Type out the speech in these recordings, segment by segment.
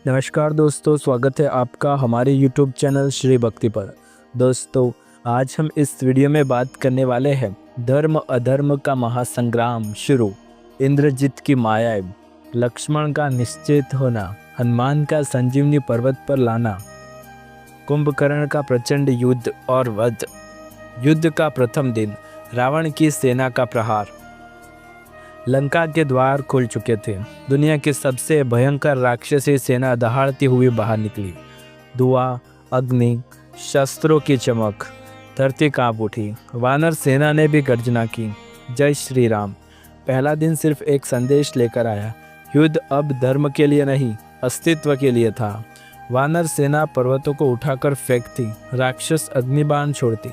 नमस्कार दोस्तों, स्वागत है आपका हमारे YouTube चैनल श्री भक्ति पर। दोस्तों, आज हम इस वीडियो में बात करने वाले हैं धर्म अधर्म का महासंग्राम शुरू, इंद्रजीत की मायाएं, लक्ष्मण का निश्चित होना, हनुमान का संजीवनी पर्वत पर लाना, कुंभकर्ण का प्रचंड युद्ध और वध। युद्ध का प्रथम दिन, रावण की सेना का प्रहार। लंका के द्वार खुल चुके थे। दुनिया की सबसे भयंकर राक्षसी सेना दहाड़ती हुई बाहर निकली। धुआं, अग्नि, शस्त्रों की चमक, धरती कांप उठी। वानर सेना ने भी गर्जना की, जय श्री राम। पहला दिन सिर्फ एक संदेश लेकर आया, युद्ध अब धर्म के लिए नहीं, अस्तित्व के लिए था। वानर सेना पर्वतों को उठाकर फेंकती, राक्षस अग्निबाण छोड़ती।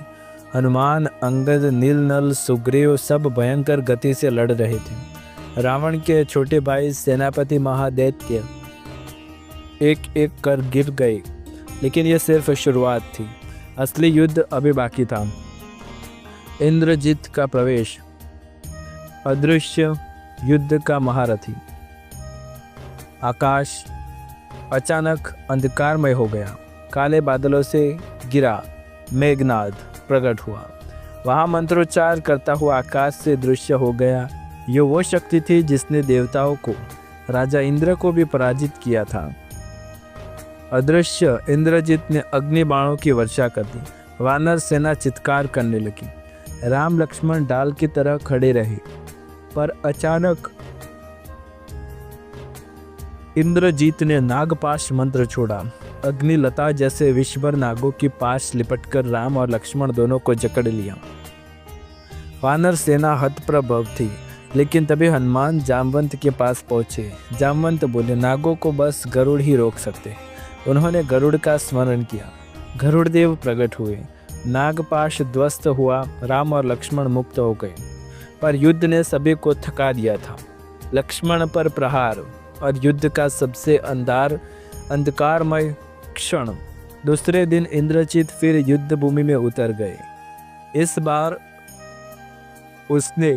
हनुमान, अंगद, नीलनल, सुग्रीव सब भयंकर गति से लड़ रहे थे। रावण के छोटे भाई सेनापति महादैत्य एक एक कर गिर गए, लेकिन यह सिर्फ शुरुआत थी। असली युद्ध अभी बाकी था। इंद्रजीत का प्रवेश, अदृश्य युद्ध का महारथी। आकाश अचानक अंधकारमय हो गया। काले बादलों से गिरा मेघनाद प्रकट हुआ। वहां मंत्रोच्चार करता हुआ आकाश से दृश्य हो गया। ये वो शक्ति थी जिसने देवताओं को, राजा इंद्र को भी पराजित किया था। अदृश्य इंद्रजीत ने अग्नि बाणों की वर्षा कर दी। वानर सेना चित्कार करने लगी। राम लक्ष्मण डाल की तरह खड़े रहे, पर अचानक इंद्रजीत ने नागपाश मंत्र छोड़ा। अग्निलता जैसे विश्वभर नागों की पास लिपटकर राम और लक्ष्मण दोनों को जकड़ लिया। वानर सेना हतप्रभ थी, लेकिन तभी हनुमान जामवंत के पास पहुंचे। जामवंत बोले, नागों को बस गरुड़ ही रोक सकते। उन्होंने गरुड़ का स्मरण किया। गरुड़ देव प्रकट हुए। नागपाश ध्वस्त हुआ। राम और लक्ष्मण मुक्त हो गए, पर युद्ध ने सभी को थका दिया था। लक्ष्मण पर प्रहार और युद्ध का सबसे अंधकारमय क्षण। दूसरे दिन इंद्रजीत फिर युद्ध भूमि में उतर गए। इस बार उसने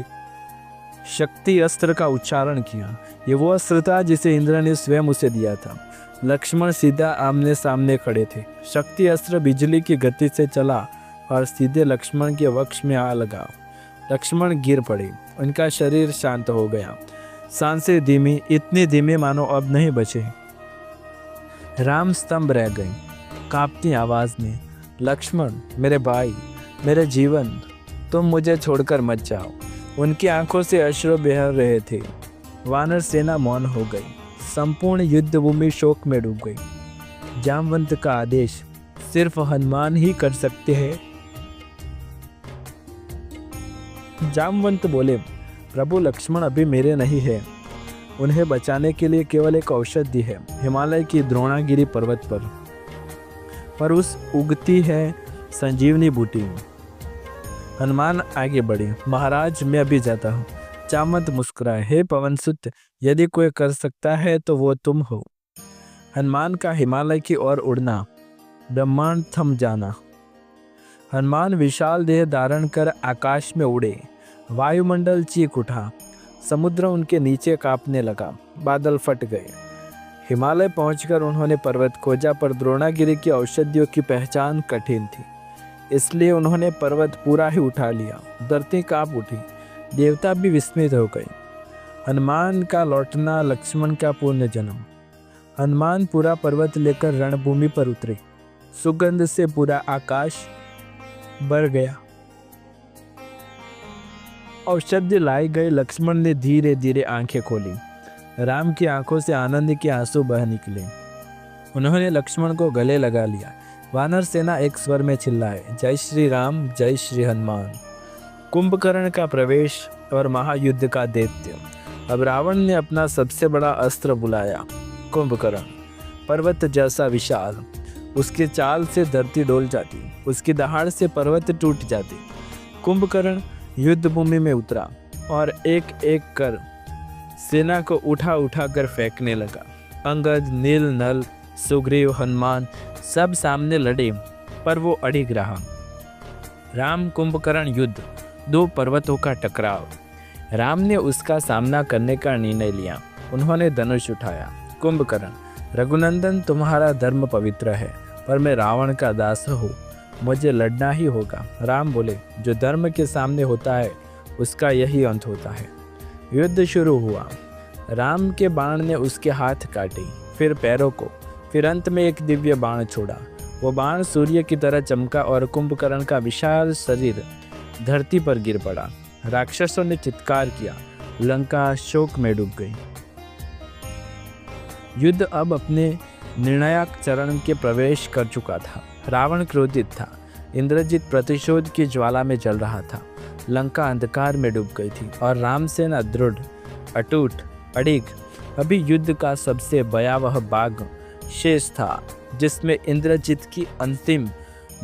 शक्ति अस्त्र का उच्चारण किया। ये वो अस्त्र था जिसे इंद्र ने स्वयं उसे दिया था। लक्ष्मण सीधा आमने सामने खड़े थे। शक्ति अस्त्र बिजली की गति से चला और सीधे लक्ष्मण के वक्ष में आ लगा। लक्ष्मण गिर पड़े। उनका शरीर शांत हो गया। सांसें धीमी, इतनी धीमी मानो अब नहीं बचे। राम स्तंभ रह गए, कांपती आवाज में, लक्ष्मण मेरे भाई, मेरे जीवन, तुम मुझे छोड़कर मत जाओ। उनकी आंखों से अश्रु बह रहे थे। वानर सेना मौन हो गई। संपूर्ण युद्ध भूमि शोक में डूब गई। जामवंत का आदेश सिर्फ हनुमान ही कर सकते हैं। जामवंत बोले, प्रभु लक्ष्मण अभी मेरे नहीं है। उन्हें बचाने के लिए केवल एक औषधि है, हिमालय की द्रोणागिरी पर्वत पर उस उगती है संजीवनी बूटी। हनुमान आगे बढ़े। महाराज मैं अभी जाता हूँ। जामवंत मुस्कुराए, हे पवनसुत, यदि कोई कर सकता है तो वो तुम हो। हनुमान का हिमालय की ओर उड़ना, ब्रह्मांड थम जाना। हनुमान विशाल देह धारण कर आकाश में उड़े। वायुमंडल चीख उठा। समुद्र उनके नीचे कांपने लगा। बादल फट गए। हिमालय पहुंचकर उन्होंने पर्वत खोजा, पर द्रोणागिरी की औषधियों की पहचान कठिन थी, इसलिए उन्होंने पर्वत पूरा ही उठा लिया। धरती कांप उठी। देवता भी विस्मित हो गए। हनुमान का लौटना, लक्ष्मण का पुण्य जन्म। हनुमान पूरा पर्वत लेकर रणभूमि पर उतरे। सुगंध से पूरा आकाश भर गया। औषधि लाई गए। लक्ष्मण ने धीरे धीरे आंखें खोली। राम की आंखों से आनंद के आंसू बह निकले। उन्होंने लक्ष्मण को गले लगा लिया। वानर सेना एक स्वर में चिल्लाए, जय श्री राम, जय श्री हनुमान। कुंभकर्ण का प्रवेश और महायुद्ध का दैत्य। अब रावण ने अपना सबसे बड़ा अस्त्र बुलाया, कुंभकर्ण। पर्वत जैसा विशाल, उसके चाल से धरती डोल जाती, उसकी दहाड़ से पर्वत टूट जाती। कुंभकर्ण युद्ध भूमि में उतरा और एक एक कर सेना को उठा उठा कर फेंकने लगा। अंगद, नील, नल, सुग्रीव, हनुमान सब सामने लड़े, पर वो अड़िग रहा। राम कुंभकर्ण युद्ध, दो पर्वतों का टकराव। राम ने उसका सामना करने का निर्णय लिया। उन्होंने धनुष उठाया। कुंभकर्ण रघुनंदन, तुम्हारा धर्म पवित्र है, पर मैं रावण का दास हूँ, मुझे लड़ना ही होगा। राम बोले, जो धर्म के सामने होता है उसका यही अंत होता है। युद्ध शुरू हुआ। राम के बाण ने उसके हाथ काटे, फिर पैरों को, फिर अंत में एक दिव्य बाण छोड़ा। वो बाण सूर्य की तरह चमका और कुंभकर्ण का विशाल शरीर धरती पर गिर पड़ा। राक्षसों ने चित्कार किया, लंका शोक में डूब गई। युद्ध अब अपने निर्णायक चरण के प्रवेश कर चुका था। रावण क्रोधित था, इंद्रजित प्रतिशोध की ज्वाला में जल रहा था। लंका अंधकार में डूब गई थी और रामसेना दृढ़, अटूट, अड़िग। अभी युद्ध का सबसे भयावह भाग शेष था, जिसमें इंद्रजित की अंतिम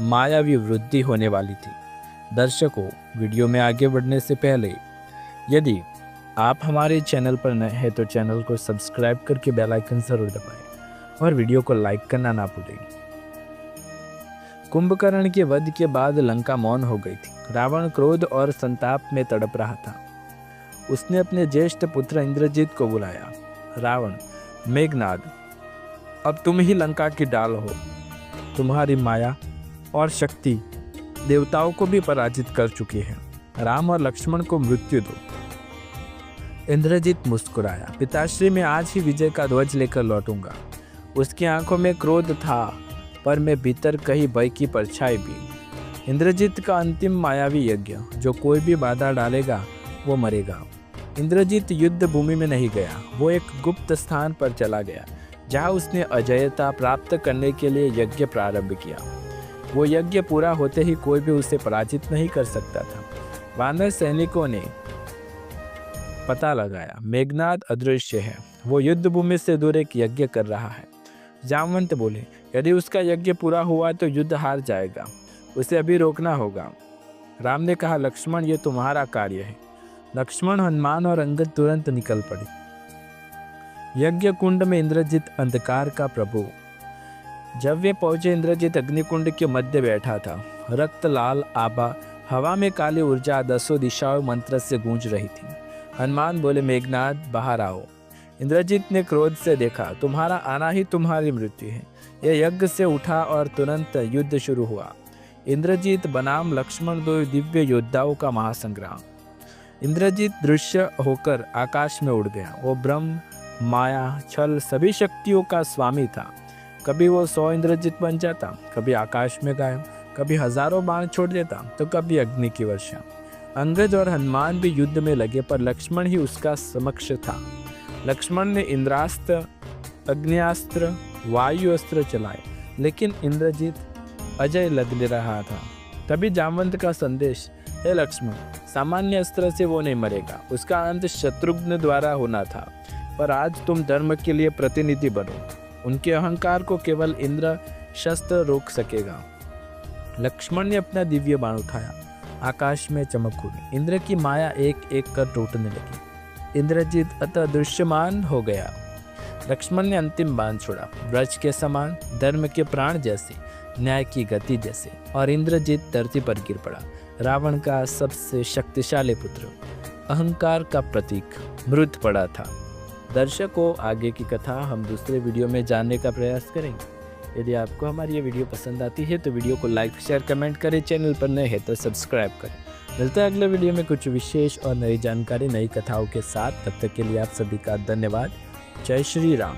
मायावी वृद्धि होने वाली थी। दर्शकों, वीडियो में आगे बढ़ने से पहले यदि आप हमारे चैनल पर नए हैं तो चैनल को सब्सक्राइब करके बेल आइकन जरूर दबाएं और वीडियो को लाइक करना ना भूलें। कुंभकर्ण के वध के बाद लंका मौन हो गई थी। रावण क्रोध और संताप में तड़प रहा था। उसने अपने ज्येष्ठ पुत्र इंद्रजित को बुलाया। रावण, मेघनाद, अब तुम ही लंका की डाल हो। तुम्हारी माया और शक्ति देवताओं को भी पराजित कर चुकी है। राम और लक्ष्मण को मृत्यु दो। इंद्रजित मुस्कुराया। पिताश्री, मैं आज ही विजय का ध्वज लेकर लौटूंगा। उसकी आंखों में क्रोध था, पर में भीतर कहीं भय की परछाई भी। इंद्रजित का अंतिम मायावी यज्ञ, जो कोई भी बाधा डालेगा वो मरेगा। इंद्रजित युद्ध भूमि में नहीं गया, वो एक गुप्त स्थान पर चला गया, जहाँ उसने अजयता प्राप्त करने के लिए यज्ञ प्रारंभ किया। वो यज्ञ पूरा होते ही कोई भी उसे पराजित नहीं कर सकता था। वानर सैनिकों ने पता लगाया, मेघनाद अदृश्य है, वो युद्ध भूमि से दूर एक यज्ञ कर रहा है। जामवंत बोले, यदि उसका यज्ञ पूरा हुआ तो युद्ध हार जाएगा, उसे अभी रोकना होगा। राम ने कहा, लक्ष्मण, ये तुम्हारा कार्य है। लक्ष्मण, हनुमान और अंगद तुरंत निकल पड़े। यज्ञ कुंड में इंद्रजित अंधकार का प्रभु। जब वे पहुंचे, इंद्रजित अग्निकुंड के मध्य बैठा था। रक्त लाल आभा, हवा में काली ऊर्जा दसों दिशाओं मंत्र से गूंज रही थी। हनुमान बोले, मेघनाद, बाहर आओ। इंद्रजित ने क्रोध से देखा, तुम्हारा आना ही तुम्हारी मृत्यु है। यह यज्ञ से उठा और तुरंत युद्ध शुरू हुआ। इंद्रजित बनाम लक्ष्मण, दो दिव्य योद्धाओं का महासंग्राम। इंद्रजित दृश्य होकर आकाश में उड़ गया। वो ब्रह्म, माया, छल, सभी शक्तियों का स्वामी था। कभी वो 100 इंद्रजित बन जाता, कभी आकाश में गायब, कभी हजारों बाण छोड़ देता, तो कभी अग्नि की वर्षा। अंगद और हनुमान भी युद्ध में लगे, पर लक्ष्मण ही उसका समक्ष था। लक्ष्मण ने इंद्रास्त्र, अग्नियास्त्र, वायु अस्त्र चलाए, लेकिन इंद्रजित अजय लग रहा था। तभी जामवंत का संदेश, हे लक्ष्मण, सामान्य अस्त्र से वो नहीं मरेगा, उसका अंत शत्रुघ्न द्वारा होना था। पर आज तुम धर्म के लिए प्रतिनिधि बनो। उनके अहंकार को केवल इंद्र शस्त्र रोक सकेगा। लक्ष्मण ने अपना दिव्य बाण उठाया, आकाश में चमक हुई। इंद्र की माया एक एक कर टूटने लगी। इंद्रजित अतः दृश्यमान हो गया। लक्ष्मण ने अंतिम बाण छोड़ा, ब्रज के समान, धर्म के प्राण जैसे, न्याय की गति जैसे, और इंद्रजित धरती पर गिर पड़ा। रावण का सबसे शक्तिशाली पुत्र, अहंकार का प्रतीक, मृत पड़ा था। दर्शकों, आगे की कथा हम दूसरे वीडियो में जानने का प्रयास करेंगे। यदि आपको हमारी ये वीडियो पसंद आती है तो वीडियो को लाइक, शेयर, कमेंट करें। चैनल पर नए हैं तो सब्सक्राइब करें। मिलता है अगले वीडियो में कुछ विशेष और नई जानकारी, नई कथाओं के साथ। तब तक के लिए आप सभी का धन्यवाद। जय श्री राम।